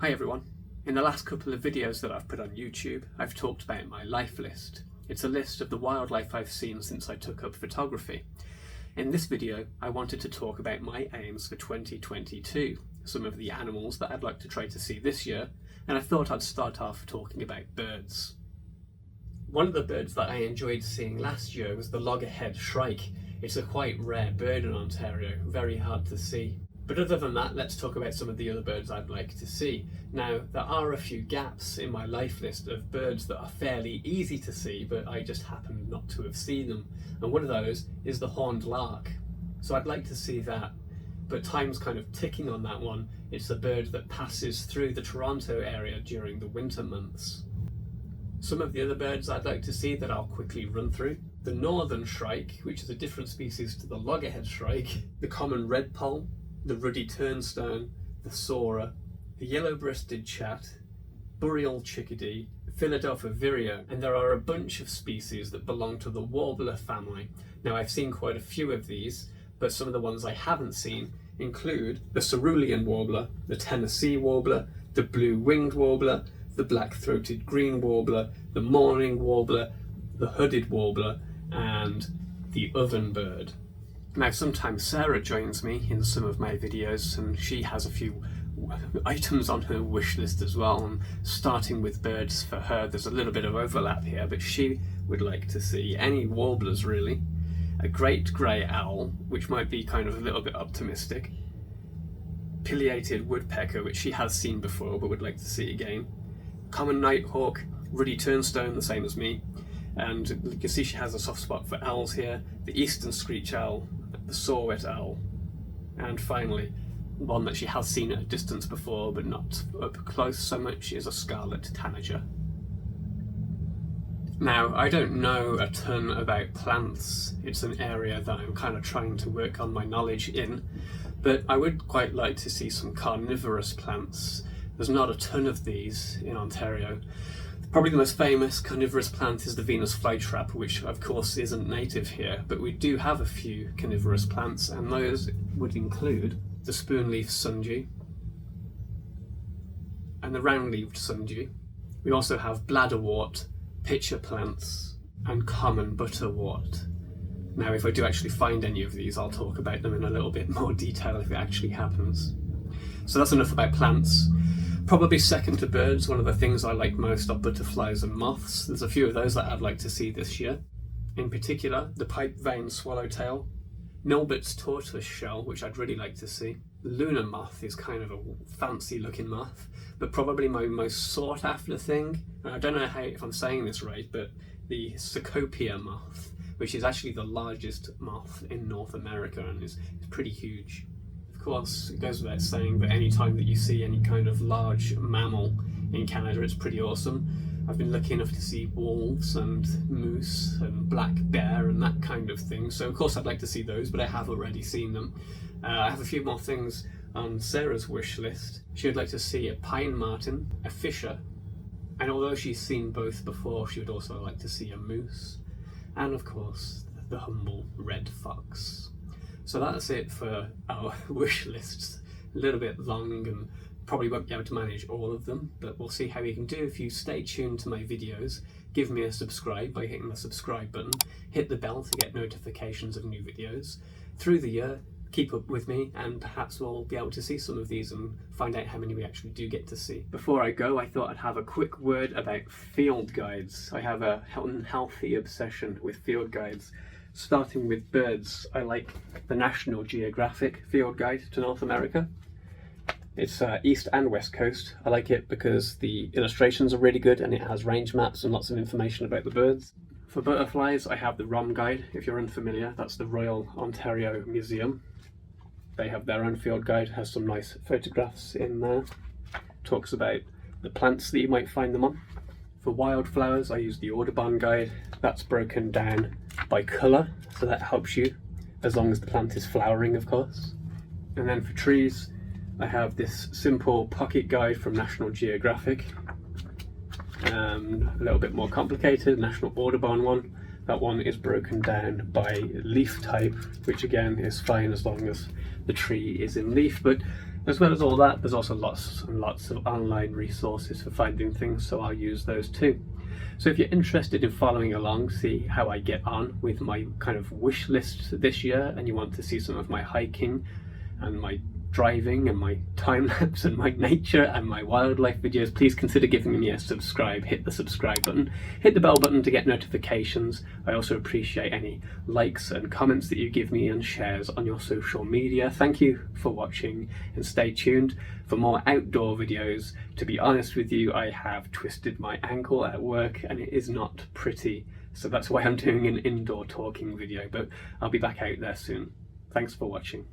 Hi everyone. In the last couple of videos that I've put on YouTube, I've talked about my life list. It's a list of the wildlife I've seen since I took up photography. In this video, I wanted to talk about my aims for 2022, some of the animals that I'd like to try to see this year, and I thought I'd start off talking about birds. One of the birds that I enjoyed seeing last year was the loggerhead shrike. It's a quite rare bird in Ontario, very hard to see. But other than that, let's talk about some of the other birds I'd like to see. Now, there are a few gaps in my life list of birds that are fairly easy to see, but I just happen not to have seen them. And one of those is the horned lark. So I'd like to see that, but time's kind of ticking on that one. It's a bird that passes through the Toronto area during the winter months. Some of the other birds I'd like to see that I'll quickly run through: the northern shrike, which is a different species to the loggerhead shrike, the common redpoll, the ruddy turnstone, the soarer, the yellow-breasted chat, boreal chickadee, Philadelphia vireo, and there are a bunch of species that belong to the warbler family. Now, I've seen quite a few of these, but some of the ones I haven't seen include the cerulean warbler, the Tennessee warbler, the blue-winged warbler, the black-throated green warbler, the mourning warbler, the hooded warbler, and the ovenbird. Now, sometimes Sarah joins me in some of my videos, and she has a few items on her wish list as well. And starting with birds for her, there's a little bit of overlap here, but she would like to see any warblers really. A great grey owl, which might be kind of a little bit optimistic. Pileated woodpecker, which she has seen before but would like to see again. Common nighthawk, ruddy turnstone, the same as me. And you can see she has a soft spot for owls here. The eastern screech owl, the saw-whet owl, and finally, one that she has seen at a distance before but not up close so much, is a scarlet tanager. Now, I don't know a ton about plants. It's an area that I'm kind of trying to work on my knowledge in, but I would quite like to see some carnivorous plants. There's not a ton of these in Ontario. Probably the most famous carnivorous plant is the Venus flytrap, which of course isn't native here, but we do have a few carnivorous plants, and those would include the spoonleaf sundew and the round-leaved sundew. We also have bladderwort, pitcher plants, and common butterwort. Now, if I do actually find any of these, I'll talk about them in a little bit more detail if it actually happens. So that's enough about plants. Probably second to birds, one of the things I like most are butterflies and moths. There's a few of those that I'd like to see this year. In particular, the pipe-veined swallowtail, Milbert's tortoiseshell, which I'd really like to see. The lunar moth is kind of a fancy-looking moth, but probably my most sought-after thing, and I don't know if I'm saying this right, but the Cecropia moth, which is actually the largest moth in North America and is pretty huge. Of course, it goes without saying that any time that you see any kind of large mammal in Canada, it's pretty awesome. I've been lucky enough to see wolves and moose and black bear and that kind of thing, so of course I'd like to see those, but I have already seen them. I have a few more things on Sarah's wish list. She would like to see a pine marten, a fisher, and although she's seen both before, she would also like to see a moose, and of course the humble red fox. So that's it for our wish lists. A little bit long and probably won't be able to manage all of them, but we'll see how we can do. If you stay tuned to my videos, give me a subscribe by hitting the subscribe button, hit the bell to get notifications of new videos. Through the year, keep up with me, and perhaps we'll be able to see some of these and find out how many we actually do get to see. Before I go, I thought I'd have a quick word about field guides. I have a unhealthy obsession with field guides. Starting with birds, I like the National Geographic Field Guide to North America. It's East and West Coast. I like it because the illustrations are really good and it has range maps and lots of information about the birds. For butterflies, I have the ROM guide. If you're unfamiliar, that's the Royal Ontario Museum. They have their own field guide, has some nice photographs in there. Talks about the plants that you might find them on. For wildflowers, I use the Audubon guide. That's broken down by colour, so that helps you, as long as the plant is flowering, of course. And then for trees, I have this simple pocket guide from National Geographic. A little bit more complicated, National Audubon one. That one is broken down by leaf type, which again is fine as long as the tree is in leaf, but As well as all that, there's also lots and lots of online resources for finding things, so I'll use those too. So if you're interested in following along, see how I get on with my kind of wish list this year, and you want to see some of my hiking and my driving and my time lapse and my nature and my wildlife videos, please consider giving me a subscribe. Hit the subscribe button, hit the bell button to get notifications. I also appreciate any likes and comments that you give me and shares on your social media. Thank you for watching, and stay tuned for more outdoor videos. To be honest with you, I have twisted my ankle at work and it is not pretty, so that's why I'm doing an indoor talking video, but I'll be back out there soon. Thanks for watching.